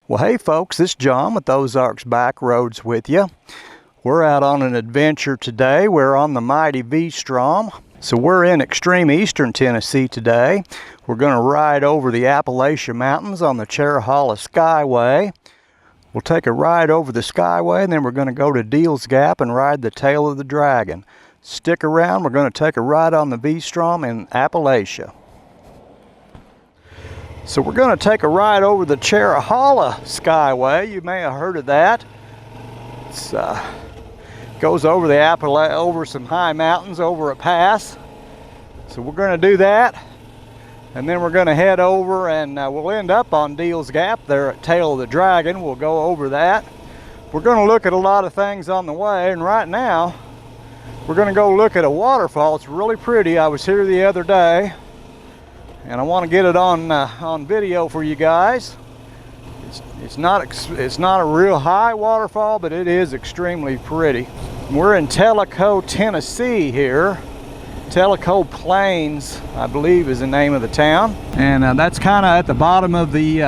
Well, hey folks, this is John with Ozarks Backroads with you. We're out on an adventure today. We're on the mighty V-Strom. So we're in extreme eastern Tennessee today. We're going to ride over the Appalachian Mountains on the Cherohala Skyway. We'll take a ride over the Skyway and then we're going to go to Deals Gap and ride the Tail of the Dragon. Stick around, we're going to take a ride on the V-Strom in Appalachia. So we're going to take a ride over the Cherohala Skyway. You may have heard of that. It's goes over the over some high mountains, over a pass. So we're going to do that, and then we're going to head over and we'll end up on Deals Gap there at Tail of the Dragon. We'll go over that. We're going to look at a lot of things on the way, and right now we're going to go look at a waterfall. It's really pretty. I was here the other day, and I want to get it on video for you guys. It's not a real high waterfall, but it is extremely pretty. We're in Tellico, Tennessee here. Tellico Plains, I believe, is the name of the town, and that's kind of at the bottom of the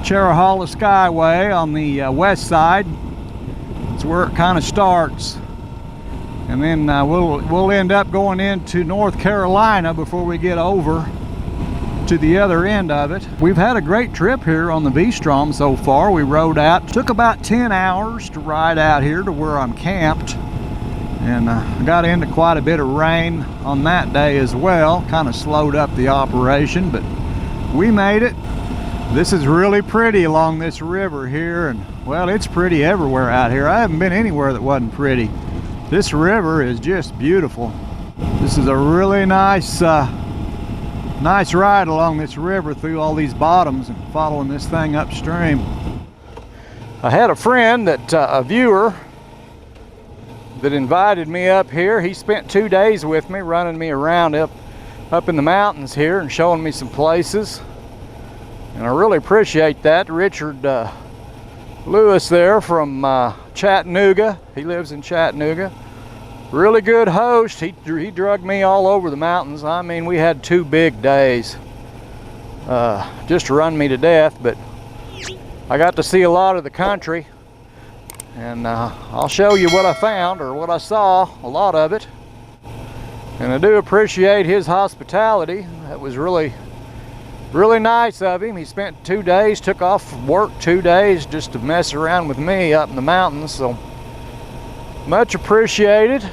Cherohala Skyway on the west side. It's where it kind of starts. And then we'll end up going into North Carolina before we get over to the other end of it. We've had a great trip here on the V-Strom so far. We rode out. Took about 10 hours to ride out here to where I'm camped. And I got into quite a bit of rain on that day as well. Kind of slowed up the operation, but we made it. This is really pretty along this river here. And well, it's pretty everywhere out here. I haven't been anywhere that wasn't pretty. This river is just beautiful. This is a really nice ride along this river through all these bottoms and following this thing upstream. I had a friend that, a viewer, that invited me up here. He spent 2 days with me, running me around up in the mountains here and showing me some places. And I really appreciate that. Richard Lewis there from Chattanooga. He lives in Chattanooga. Really good host. He drugged me all over the mountains. I mean, we had 2 big days just to run me to death, but I got to see a lot of the country, and I'll show you what I found, or what I saw, a lot of it. And I do appreciate his hospitality. That was really nice of him. He spent 2 days, took off from work 2 days just to mess around with me up in the mountains, so much appreciated.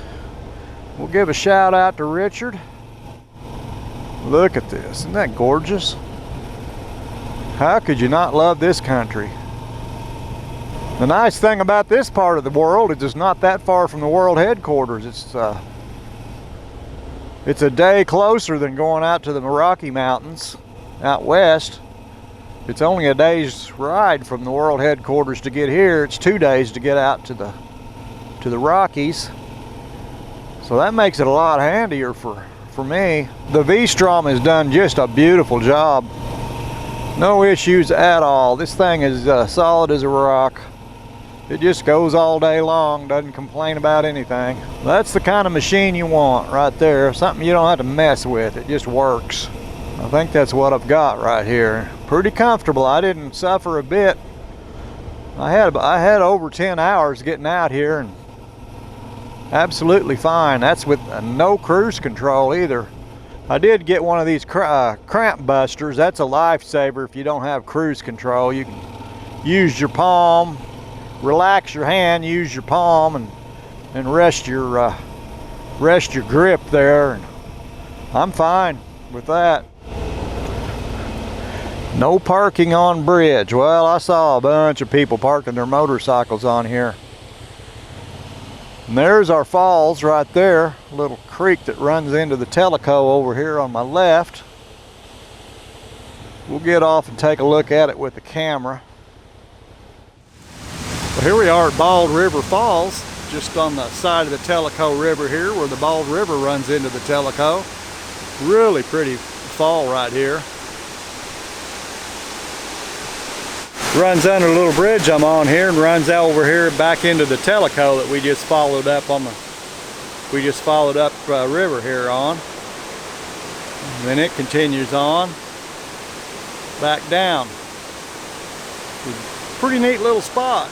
We'll give a shout out to Richard. Look at this, isn't that gorgeous? How could you not love this country? The nice thing about this part of the world is it's not that far from the world headquarters. It's a day closer than going out to the Rocky Mountains out west. It's only a day's ride from the world headquarters to get here. It's 2 days to get out to the Rockies. So that makes it a lot handier for me. The V-Strom has done just a beautiful job. No issues at all. This thing is solid as a rock. It just goes all day long, doesn't complain about anything. That's the kind of machine you want right there. Something you don't have to mess with. It just works. I think that's what I've got right here. Pretty comfortable. I didn't suffer a bit. I had over 10 hours getting out here, and absolutely fine. That's with no cruise control either. I did get one of these cramp busters. That's a lifesaver if you don't have cruise control. You can use your palm, relax your hand, use your palm, and rest your grip there. And I'm fine with that. No parking on bridge. Well, I saw a bunch of people parking their motorcycles on here. And there's our falls right there, a little creek that runs into the Tellico over here on my left. We'll get off and take a look at it with the camera. Well, here we are at Bald River Falls, just on the side of the Tellico River here, where the Bald River runs into the Tellico. Really pretty fall right here. Runs under a little bridge I'm on here and runs over here back into the Tellico that we just followed up river here on. And then it continues on back down. Pretty neat little spot.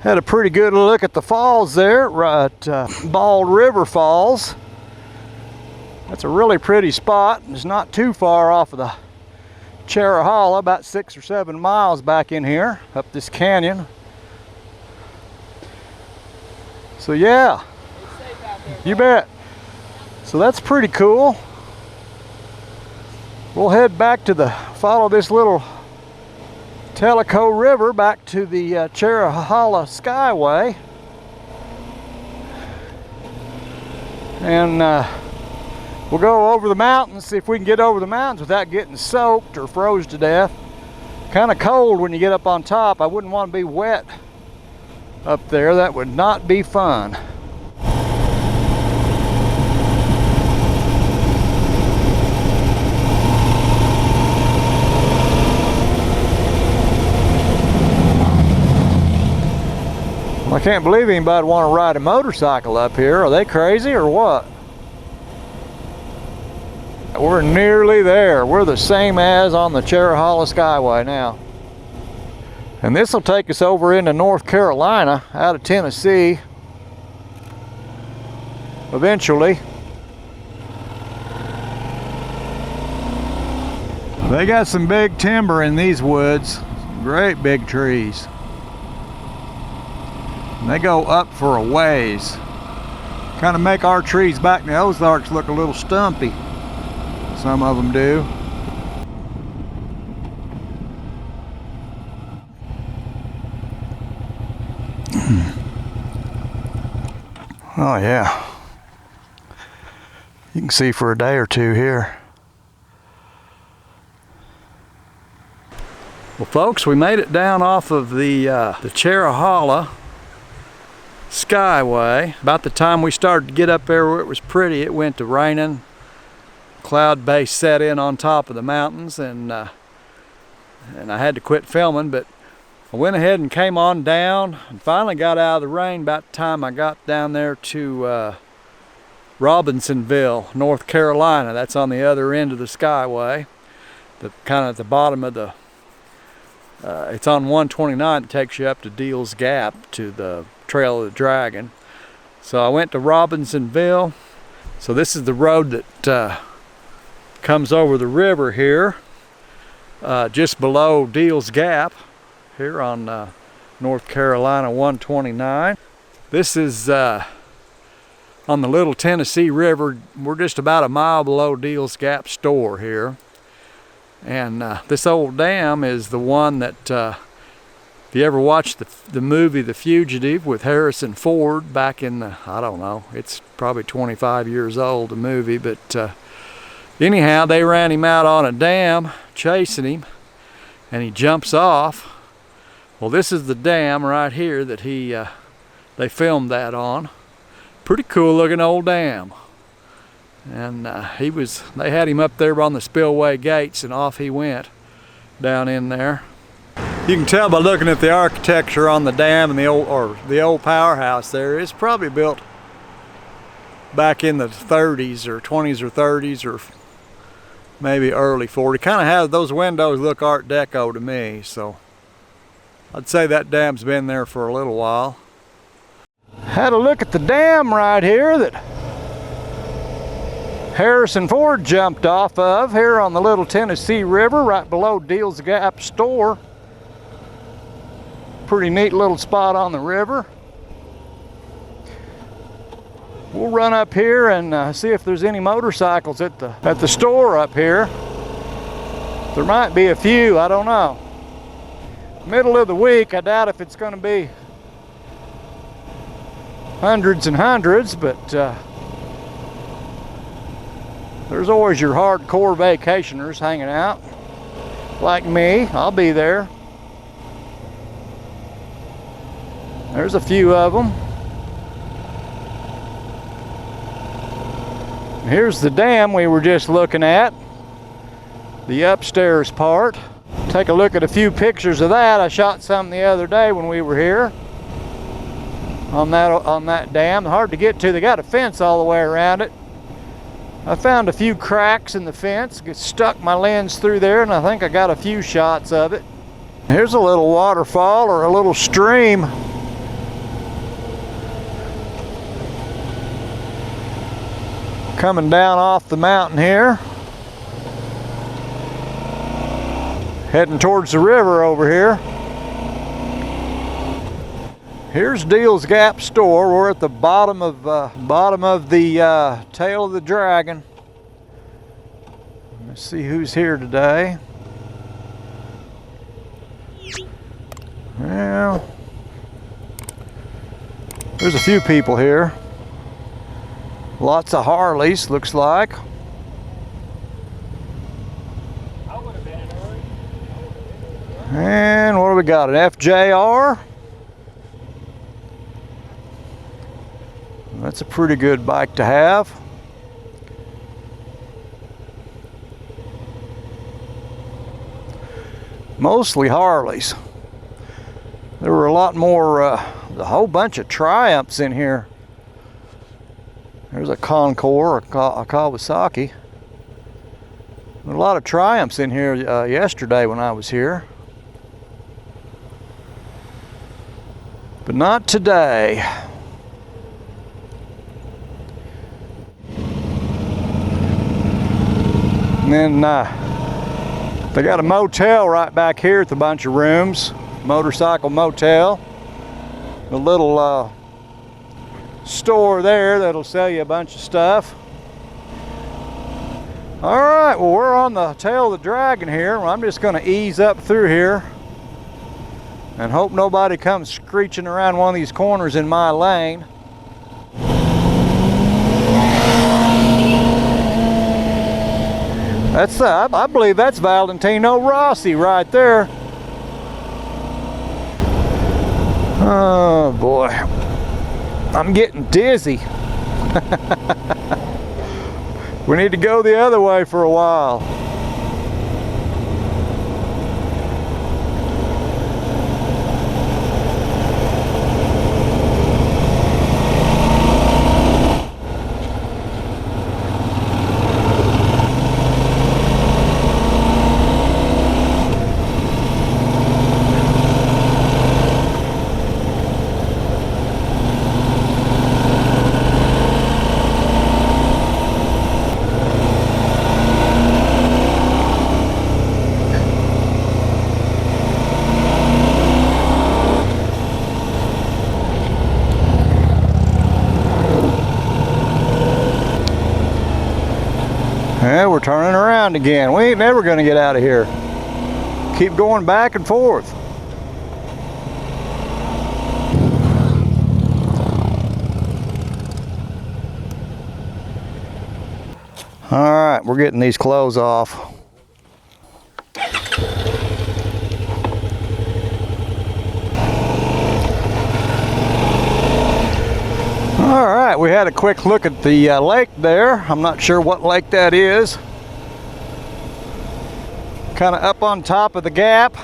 Had a pretty good look at the falls there, right, Bald River Falls. That's a really pretty spot. It's not too far off of the Cherohala, about 6 or 7 miles back in here, up this canyon. So yeah, you bet. So that's pretty cool. We'll head back to follow this little Tellico River back to the Cherohala Skyway, and we'll go over the mountains, see if we can get over the mountains without getting soaked or froze to death. Kind of cold when you get up on top. I wouldn't want to be wet up there. That would not be fun. I can't believe anybody would want to ride a motorcycle up here. Are they crazy or what? We're nearly there. We're the same as on the Cherohala Skyway now. And this will take us over into North Carolina, out of Tennessee, eventually. They got some big timber in these woods, great big trees. And they go up for a ways. Kind of make our trees back in the Ozarks look a little stumpy. Some of them do. Oh yeah. You can see for a day or two here. Well folks, we made it down off of the Cherohala Skyway. About the time we started to get up there where it was pretty, it went to raining. Cloud base set in on top of the mountains, and I had to quit filming, but I went ahead and came on down and finally got out of the rain about the time I got down there to Robinsonville, North Carolina. That's on the other end of the Skyway, kind of at the bottom of the it's on 129 that takes you up to Deals Gap to the Trail of the Dragon. So I went to Robinsonville. So this is the road that comes over the river here, just below Deals Gap here on North Carolina 129. This is on the Little Tennessee River. We're just about a mile below Deals Gap store here. And this old dam is the one that, if you ever watched the movie The Fugitive with Harrison Ford back in the, I don't know, it's probably 25 years old, the movie, but anyhow, they ran him out on a dam, chasing him, and he jumps off. Well, this is the dam right here that they filmed that on. Pretty cool looking old dam. And they had him up there on the spillway gates, and off he went down in there. You can tell by looking at the architecture on the dam and the old powerhouse there. It's probably built back in the 30s or 20s or 30s or maybe early 40s. Kind of has those windows look Art Deco to me, so I'd say that dam's been there for a little while. Had a look at the dam right here that Harrison Ford jumped off of here on the Little Tennessee River right below Deals Gap store. Pretty neat little spot on the river. We'll run up here and see if there's any motorcycles at the store up here. There might be a few, I don't know. Middle of the week, I doubt if it's going to be hundreds and hundreds, but there's always your hardcore vacationers hanging out. Like me, I'll be there. There's a few of them. Here's the dam we were just looking at, the upstairs part. Take a look at a few pictures of that. I shot some the other day when we were here on that dam. Hard to get to. They got a fence all the way around it. I found a few cracks in the fence, stuck my lens through there, and I think I got a few shots of it. Here's a little waterfall or a little stream. Coming down off the mountain here. Heading towards the river over here. Here's Deal's Gap store. We're at the bottom of the tail of the dragon. Let's see who's here today. Well, there's a few people here. Lots of Harleys, looks like. And what do we got? An FJR. That's a pretty good bike to have. Mostly Harleys. There were a lot more, a whole bunch of Triumphs in here. There's a Concord, a Kawasaki. There were a lot of Triumphs in here yesterday when I was here. But not today. And then they got a motel right back here at the bunch of rooms. Motorcycle motel. A little store there that'll sell you a bunch of stuff. All right, well, we're on the tail of the dragon here. I'm just going to ease up through here and hope nobody comes screeching around one of these corners in my lane. That's I believe that's Valentino Rossi right there. Oh boy, I'm getting dizzy. We need to go the other way for a while. Yeah, we're turning around again. We ain't never gonna get out of here. Keep going back and forth. All right, we're getting these clothes off. All right, we had a quick look at the lake there. I'm not sure what lake that is. Kind of up on top of the gap.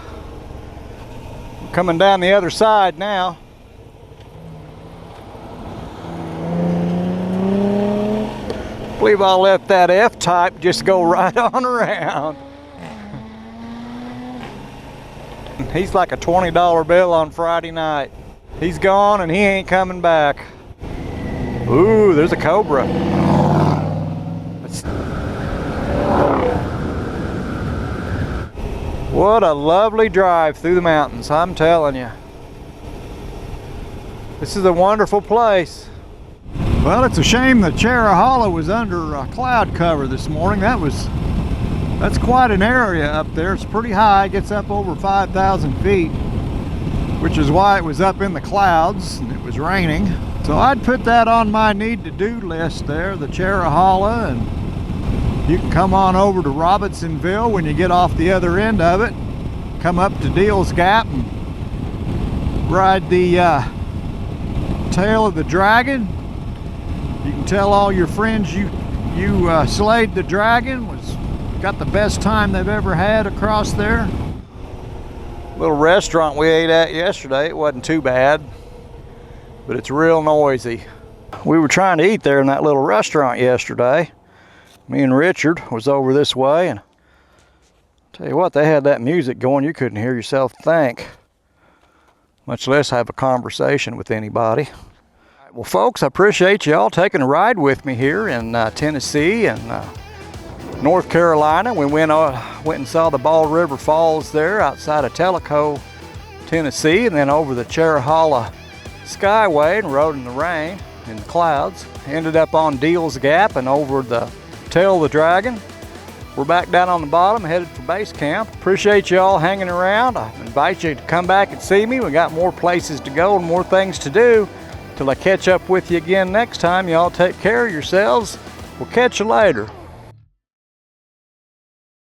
We're coming down the other side now. I believe I'll let that F-type just go right on around. He's like a $20 bill on Friday night. He's gone and he ain't coming back. Ooh, there's a Cobra. What a lovely drive through the mountains, I'm telling you. This is a wonderful place. Well, it's a shame that Cherohala was under cloud cover this morning. That's quite an area up there. It's pretty high, it gets up over 5,000 feet, which is why it was up in the clouds and it was raining. So I'd put that on my need-to-do list there, the Cherohala, and you can come on over to Robinsonville when you get off the other end of it. Come up to Deal's Gap and ride the tail of the dragon. You can tell all your friends you slayed the dragon, got the best time they've ever had across there. Little restaurant we ate at yesterday, it wasn't too bad, but it's real noisy. We were trying to eat there in that little restaurant yesterday, Me and Richard was over this way, and tell you what, they had that music going you couldn't hear yourself think, much less have a conversation with anybody. Well, folks, I appreciate y'all taking a ride with me here in Tennessee and North Carolina. We went and saw the Ball River Falls there outside of Tellico, Tennessee, and then over the Cherohala Skyway and rode in the rain, in the clouds. Ended up on Deal's Gap and over the Tail of the Dragon. We're back down on the bottom, headed for base camp. Appreciate y'all hanging around. I invite you to come back and see me. We got more places to go and more things to do. Till I catch up with you again next time, y'all take care of yourselves. We'll catch you later.